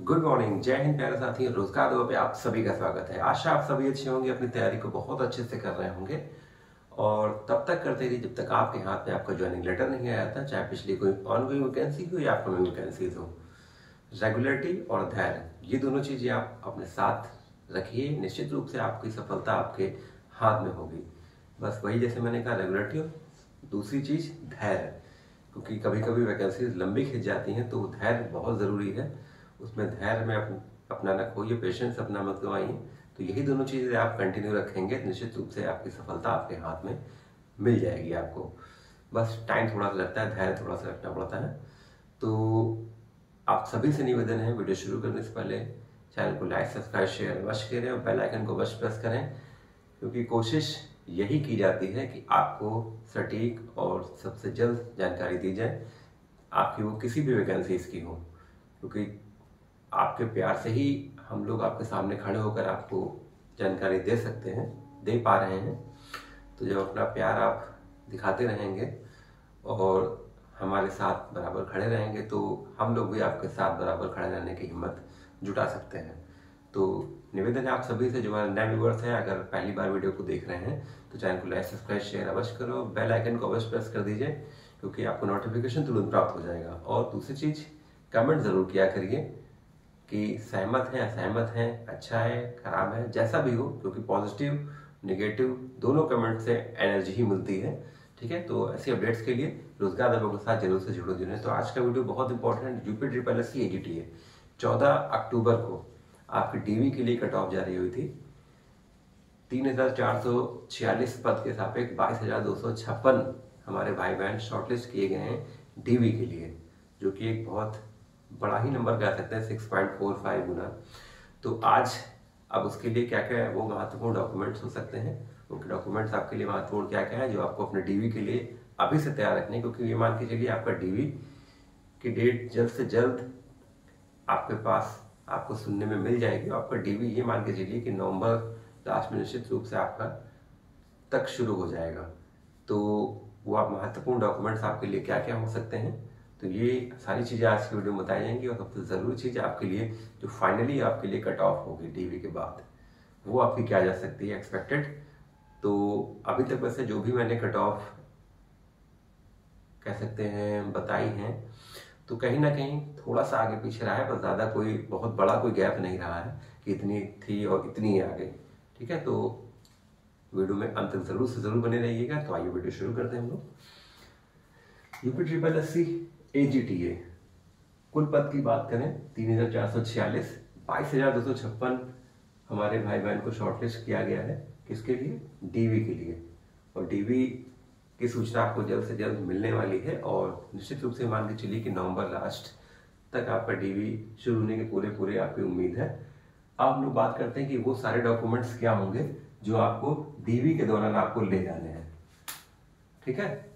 Good morning, जय हिंद प्यारे साथी। रोजगार दो पे आप सभी का स्वागत है। आशा आप सभी अच्छे होंगे, अपनी तैयारी को बहुत अच्छे से कर रहे होंगे और तब तक करते रहिए जब तक आपके हाथ में आपका ज्वाइनिंग लेटर नहीं आया था, चाहे पिछली कोई ऑनगोइंग वैकेंसी हो या अपकमिंग वैकेंसीज हो। रेगुलरिटी और धैर्य, ये दोनों चीजें आप अपने साथ रखिए, निश्चित रूप से आपकी सफलता आपके हाथ में होगी। बस वही जैसे मैंने कहा, रेगुलरिटी और दूसरी चीज धैर्य, क्योंकि कभी कभी वैकेंसीज लंबी खिंच जाती हैं तो धैर्य बहुत ज़रूरी है। उसमें धैर्य में अपना न खोइए, पेशेंस अपना मत गवाइए। तो यही दोनों चीज़ें आप कंटिन्यू रखेंगे, निश्चित रूप से आपकी सफलता आपके हाथ में मिल जाएगी आपको। बस टाइम थोड़ा सा लगता है, धैर्य थोड़ा सा रखना पड़ता है। तो आप सभी से निवेदन है, वीडियो शुरू करने से पहले चैनल को लाइक सब्सक्राइब शेयर अवश्य करें और बेल आइकन को अवश्य प्रेस करें, क्योंकि कोशिश यही की जाती है कि आपको सटीक और सबसे जल्द जानकारी दी जाए, आपकी वो किसी भी वैकेंसीज की हो। क्योंकि आपके प्यार से ही हम लोग आपके सामने खड़े होकर आपको जानकारी दे सकते हैं, दे पा रहे हैं। तो जब अपना प्यार आप दिखाते रहेंगे और हमारे साथ बराबर खड़े रहेंगे तो हम लोग भी आपके साथ बराबर खड़े रहने की हिम्मत जुटा सकते हैं। तो निवेदन है आप सभी से, जो हमारे नए व्यूअर्स हैं, अगर पहली बार वीडियो को देख रहे हैं तो चैनल को लाइक सब्सक्राइब शेयर अवश्य करो, बेल आइकन को अवश्य प्रेस कर दीजिए, क्योंकि आपको नोटिफिकेशन तुरंत प्राप्त हो जाएगा। और दूसरी चीज़, कमेंट ज़रूर किया करिए कि सहमत हैं असहमत हैं, अच्छा है खराब है, जैसा भी हो, क्योंकि पॉजिटिव नेगेटिव दोनों कमेंट से एनर्जी ही मिलती है। ठीक है, तो ऐसी अपडेट्स के लिए रोजगार दबों के साथ जरूर से जुड़ो जुड़े। तो आज का वीडियो बहुत इंपॉर्टेंट, यूपी AGT है। 14 अक्टूबर को आपकी डीवी के लिए कट ऑफ जारी हुई थी। 3,446 पद के सापेक्ष 22,256 हमारे भाई बहन शॉर्टलिस्ट किए गए हैं डीवी के लिए, जो कि एक बहुत बड़ा ही नंबर कह सकते हैं, 6.45 गुना। तो आज अब उसके लिए क्या क्या है वो महत्वपूर्ण डॉक्यूमेंट्स हो सकते हैं, उनके डॉक्यूमेंट्स आपके लिए महत्वपूर्ण क्या क्या है जो आपको अपने डीवी के लिए अभी से तैयार रखने, क्योंकि ये मान के चलिए आपका डीवी की डेट जल्द से जल्द आपके पास आपको सुनने में मिल जाएगी। आपका डीवी ये मान के चलिए कि नवंबर लास्ट में निश्चित रूप से आपका तक शुरू हो जाएगा। तो वो आप महत्वपूर्ण डॉक्यूमेंट्स आपके लिए क्या क्या हो सकते हैं, तो ये सारी चीज़ें आज की वीडियो में बताई जाएंगी। और सबसे ज़रूरी चीज़ आपके लिए जो फाइनली आपके लिए कट ऑफ होगी डीवी के बाद, वो आपकी क्या जा सकती है एक्सपेक्टेड। तो अभी तक वैसे जो भी मैंने कट ऑफ कह सकते हैं बताई हैं, तो कहीं ना कहीं थोड़ा सा आगे पीछे रहा है, पर ज़्यादा कोई बहुत बड़ा कोई गैप नहीं रहा है कि इतनी थी और इतनी आ गई। ठीक है, तो वीडियो में अंत तक जरूर से जरूर बने रहिएगा। तो आइए वीडियो शुरू करते हैं हम लोग। यूपी AGTA कुल पद की बात करें 3,446, 22,256 हमारे भाई बहन को शॉर्टलिस्ट किया गया है। किसके लिए? डीवी के लिए। और डीवी की सूचना आपको जल्द से जल्द मिलने वाली है और निश्चित रूप से मान के चलिए कि नवंबर लास्ट तक आपका डीवी शुरू होने के पूरे आपकी उम्मीद है। अब हम लोग बात करते हैं कि वो सारे डॉक्यूमेंट्स क्या होंगे जो आपको डीवी के दौरान आपको ले जाने हैं। ठीक है,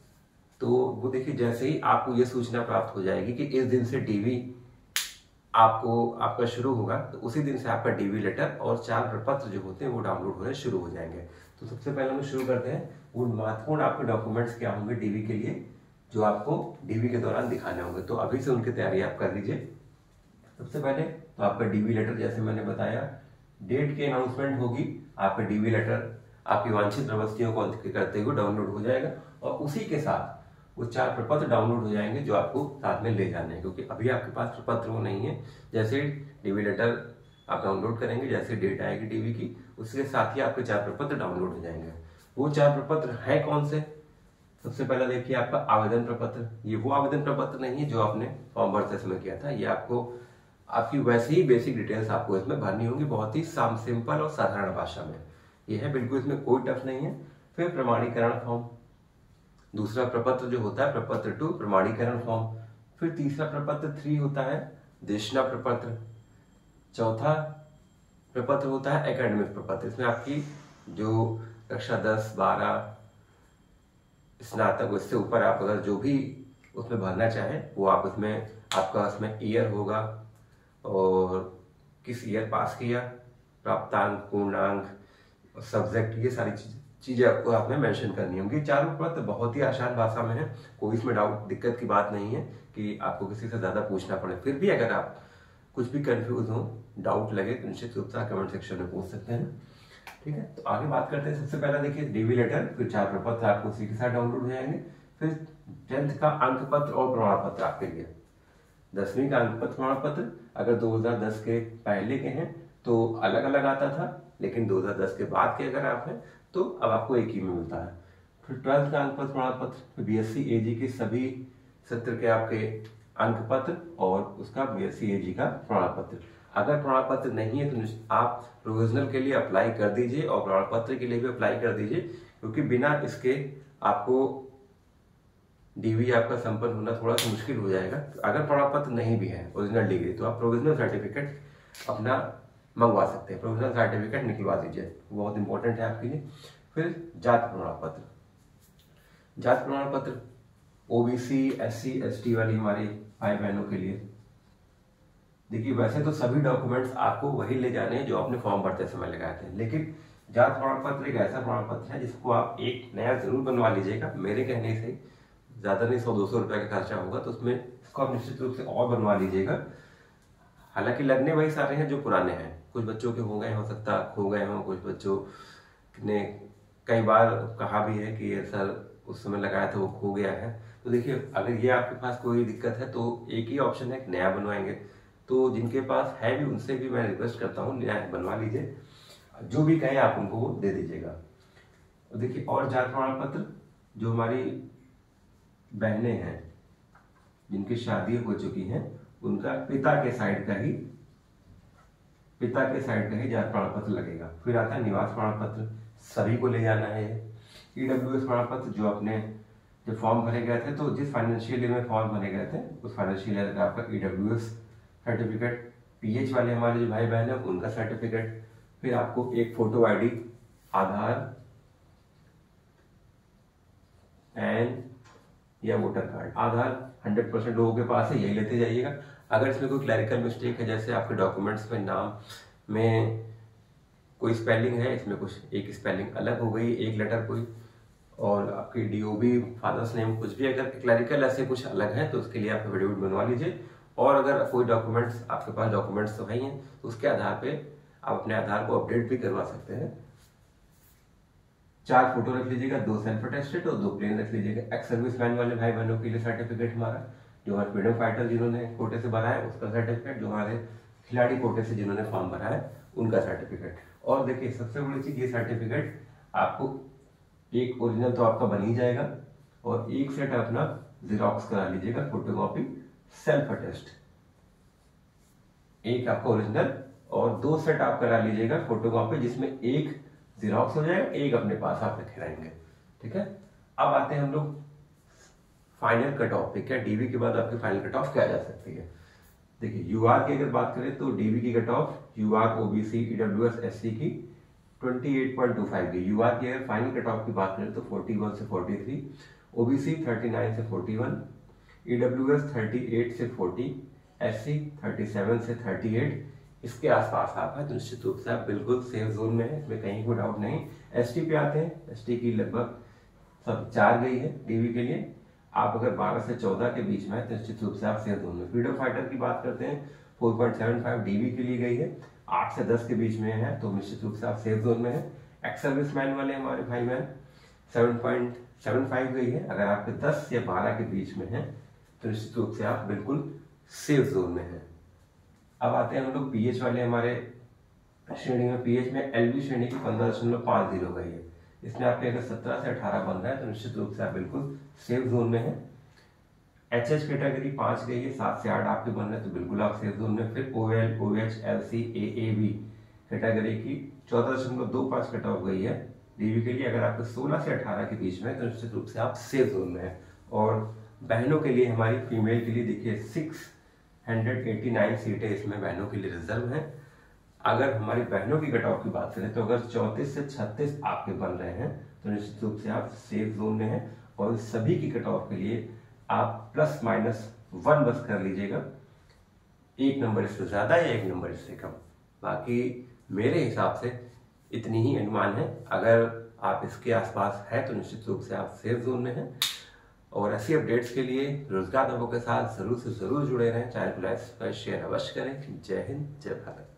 तो वो देखिए, जैसे ही आपको ये सूचना प्राप्त हो जाएगी कि इस दिन से डीवी आपका शुरू होगा, तो उसी दिन से आपका डीवी लेटर और 4 प्रपत्र जो होते हैं वो डाउनलोड होने शुरू हो जाएंगे। तो सबसे पहले हम शुरू करते हैं, वो महत्वपूर्ण आपके डॉक्यूमेंट्स क्या होंगे डीवी के लिए जो आपको डीवी के दौरान दिखाने होंगे। तो अभी से उनकी तैयारी आप कर लीजिए। सबसे पहले तो आपका डीवी लेटर, जैसे मैंने बताया, डेट की अनाउंसमेंट होगी, आपका डीवी लेटर आपकी वांछित प्रविष्टियों को करते हुए डाउनलोड हो जाएगा और उसी के साथ वो 4 प्रपत्र डाउनलोड हो जाएंगे जो आपको साथ में ले जाने हैं, क्योंकि अभी आपके पास प्रपत्र वो नहीं है। जैसे डीवी लेटर आप डाउनलोड करेंगे, जैसे डेट आएगी डीवी की, उसके साथ ही आपके 4 प्रपत्र डाउनलोड हो जाएंगे। वो 4 प्रपत्र हैं कौन से? सबसे पहला देखिए आपका आवेदन प्रपत्र। ये वो आवेदन प्रपत्र नहीं है जो आपने फॉर्म भरते समय किया था, ये आपकी वैसे ही बेसिक डिटेल्स आपको इसमें भरनी होंगी, बहुत ही सिंपल और साधारण भाषा में ये है, बिल्कुल इसमें कोई टफ नहीं है। फिर प्रमाणीकरण फॉर्म, दूसरा प्रपत्र जो होता है प्रपत्र 2 प्रमाणीकरण फॉर्म। फिर तीसरा प्रपत्र 3 होता है देशना प्रपत्र। चौथा प्रपत्र होता है एकेडमिक प्रपत्र। इसमें आपकी जो कक्षा 10, 12, स्नातक, उससे ऊपर आप अगर जो भी उसमें भरना चाहें वो आप आपका उसमें ईयर होगा और किस ईयर पास किया, प्राप्तांक, पूर्णांक, सब्जेक्ट, ये सारी चीजें आपको आपने मेंशन करनी होंगी। 4 प्रपत्र बहुत ही आसान भाषा में है, कोई इसमें डाउट दिक्कत की बात नहीं है कि आपको किसी से ज्यादा पूछना पड़े। फिर भी अगर आप कुछ भी कंफ्यूज हो, डाउट लगे तो निश्चित रूप से कमेंट सेक्शन में पूछ सकते हैं। ठीक है, तो आगे बात करते हैं। सबसे पहला देखिए डीवी लेटर, फिर 4 प्रपत्र आपको उसी के साथ डाउनलोड हो जाएंगे। फिर 10th का अंक पत्र और प्रमाण पत्र आपके लिए। 10वीं का अंक पत्र प्रमाण पत्र अगर 2010 के पहले के हैं तो अलग अलग आता था, लेकिन 2010 के बाद के अगर आप हैं तो अब आपको एक ही में मिलता है। फिर 12th का अंक पत्र प्रमाण पत्र, बीएससी एजी के सभी सत्र के आपके अंक पत्र और उसका बीएससी एजी का प्रमाण पत्र। अगर प्रमाण पत्र नहीं है तो आप प्रोविजनल के लिए अप्लाई कर दीजिए और प्रमाण पत्र के लिए भी अप्लाई कर दीजिए, क्योंकि बिना इसके आपको डीवी आपका संपन्न होना थोड़ा सा मुश्किल हो जाएगा। अगर प्रमाण पत्र नहीं भी है ओरिजिनल डिग्री, तो आप प्रोविजनल सर्टिफिकेट अपना मंगवा सकते हैं, प्रोविजनल सर्टिफिकेट निकलवा दीजिए, बहुत इंपॉर्टेंट है आपके लिए। फिर जाति प्रमाण पत्र, जाति प्रमाण पत्र ओबीसी एससी एसटी वाली हमारी भाई बहनों के लिए। देखिए वैसे तो सभी डॉक्यूमेंट्स आपको वही ले जाने हैं जो आपने फॉर्म भरते समय लगाए थे, लेकिन जाति प्रमाण पत्र एक ऐसा प्रमाण पत्र है जिसको आप एक नया जरूर बनवा लीजिएगा। मेरे कहने से ज्यादा नहीं, 100-200 रुपए का खर्चा होगा, तो उसमें इसको आप निश्चित रूप से और बनवा लीजिएगा। हालांकि लगने वही सारे हैं जो पुराने हैं, कुछ बच्चों के हो गए, हो सकता खो गए हों, कुछ बच्चों ने कई बार कहा भी है कि ये सर उस समय लगाया था वो खो गया है। तो देखिए अगर ये आपके पास कोई दिक्कत है तो एक ही ऑप्शन है, नया बनवाएंगे। तो जिनके पास है भी उनसे भी मैं रिक्वेस्ट करता हूँ नया बनवा लीजिए, जो भी कहें आप उनको वो दे दीजिएगा। देखिए और जाति प्रमाण पत्र जो हमारी बहनें हैं जिनकी शादी हो चुकी हैं, उनका पिता के साइड का ही जाति प्रमाण पत्र लगेगा। फिर आता है निवास प्रमाण पत्र, सभी को ले जाना है। ईडब्ल्यूएस प्रमाण पत्र जो अपने जब फॉर्म भरे गए थे, तो जिस फाइनेंशियल ईयर में फॉर्म भरे गए थे उस फाइनेंशियल ईयर का आपका ईडब्ल्यूएस सर्टिफिकेट। पीएच वाले हमारे जो भाई बहन है उनका सर्टिफिकेट। फिर आपको एक फोटो आईडी, आधार, पैन या वोटर कार्ड। आधार 100% लोगों के पास है, यही लेते जाइएगा। अगर इसमें कोई क्लैरिकल मिस्टेक है, जैसे आपके डॉक्यूमेंट्स में नाम में कोई स्पेलिंग है, इसमें कुछ एक स्पेलिंग अलग हो गई, एक लेटर कोई, और आपकी डीओबी, फादर्स नेम, कुछ भी अगर क्लैरिकल ऐसे कुछ अलग है तो उसके लिए आप एफिडेविट बनवा लीजिए। और अगर कोई डॉक्यूमेंट्स आपके पास डॉक्यूमेंट्स तो है ही हैं, तो उसके आधार पे आप अपने आधार को अपडेट भी करवा सकते हैं। 4 फोटो रख लीजिएगा, 2 सेल्फ अटेस्टेड और 2 प्लेन रख लीजिएगा। एक्स सर्विस मैन वाले भाई बहनों के लिए सर्टिफिकेट हमारा, जो हमारे फ्रीडम फाइटर जिन्होंने कोटे से भरा है उसका सर्टिफिकेट, जो हमारे खिलाड़ी कोटे से जिन्होंने फॉर्म भरा है उनका सर्टिफिकेट। और देखिए सबसे बड़ी चीज, ये सर्टिफिकेट आपको एक ओरिजिनल तो आपका बन ही जाएगा और एक सेट अपना जेरॉक्स करा लीजिएगा, फोटोकॉपी सेल्फ अटेस्ट। एक आपका ओरिजिनल और 2 सेट आप करा लीजिएगा फोटोकॉपी, जिसमें एक जेरॉक्स हो जाएगा, एक अपने पास आप रखे रहेंगे। ठीक है, अब आते हैं हम लोग फाइनल कट ऑफ पे। क्या डीवी के बाद आपकी फाइनल कट ऑफ क्या जा सकती है? देखिए यूआर की अगर बात करें तो डीवी की cut off UR OBC EWS SC की 28.25 की। यूआर की अगर फाइनल कट ऑफ की बात करें तो 41 से 43, ओबीसी 39 से 41, ईडब्ल्यूएस 38 से 40, एससी 37 से 38। इसके आसपास आप हैं तो निश्चित रूप से आप बिल्कुल सेफ जोन में है, इसमें कहीं कोई डाउट नहीं। एसटी पे आते हैं, एसटी की लगभग सब 4 गई है डीवी के लिए। आप अगर 12 से 14 के बीच में है तो निश्चित रूप से आप सेफ जोन में। फ्रीडम फाइटर की बात करते हैं 4.75 डीवी के लिए गई है, 8 से 10 के बीच में है तो निश्चित रूप से आप सेफ जोन में है। एक्स सर्विस मैन वाले हमारे भाई बहन 7.75 गई है, अगर आपके 10 या 12 के बीच में है तो निश्चित रूप से आप बिल्कुल सेफ जोन में है। अब आते हैं हम लोग पीएच वाले हमारे श्रेणी में। पीएच में एलबी श्रेणी की 15.50 गई है, इसमें आपके अगर 17 से 18 बन रहा है तो निश्चित रूप से आप बिल्कुल सेफ जोन में है। एचएच कैटेगरी 5 गई है, 7 से 8 आपके बन रहे हैं तो बिल्कुल आप सेफ जोन में। फिर ओएल ओएच एलसी एएबी कैटेगरी की 14.25 कट ऑफ गई है डीवी के लिए, अगर आपके 16 से 18 के बीच में तो निश्चित रूप से आप सेफ जोन में है। और बहनों के लिए, हमारी फीमेल के लिए देखिए 689 सीटें इसमें बहनों के लिए रिजर्व हैं। अगर हमारी बहनों की कट ऑफ की बात करें तो अगर 34 से 36 आपके बन रहे हैं तो निश्चित रूप से आप सेफ जोन में हैं। और सभी की कट ऑफ के लिए आप ±1 बस कर लीजिएगा, 1 नंबर इससे ज्यादा या 1 नंबर इससे कम। बाकी मेरे हिसाब से इतनी ही अनुमान है, अगर आप इसके आसपास है तो निश्चित रूप से आप सेफ जोन में हैं। और ऐसी अपडेट्स के लिए रोजगार नवों के साथ जरूर से जरूर जुड़े रहें। चैनल को लाइक शेयर अवश्य करें। जय हिंद, जय भारत।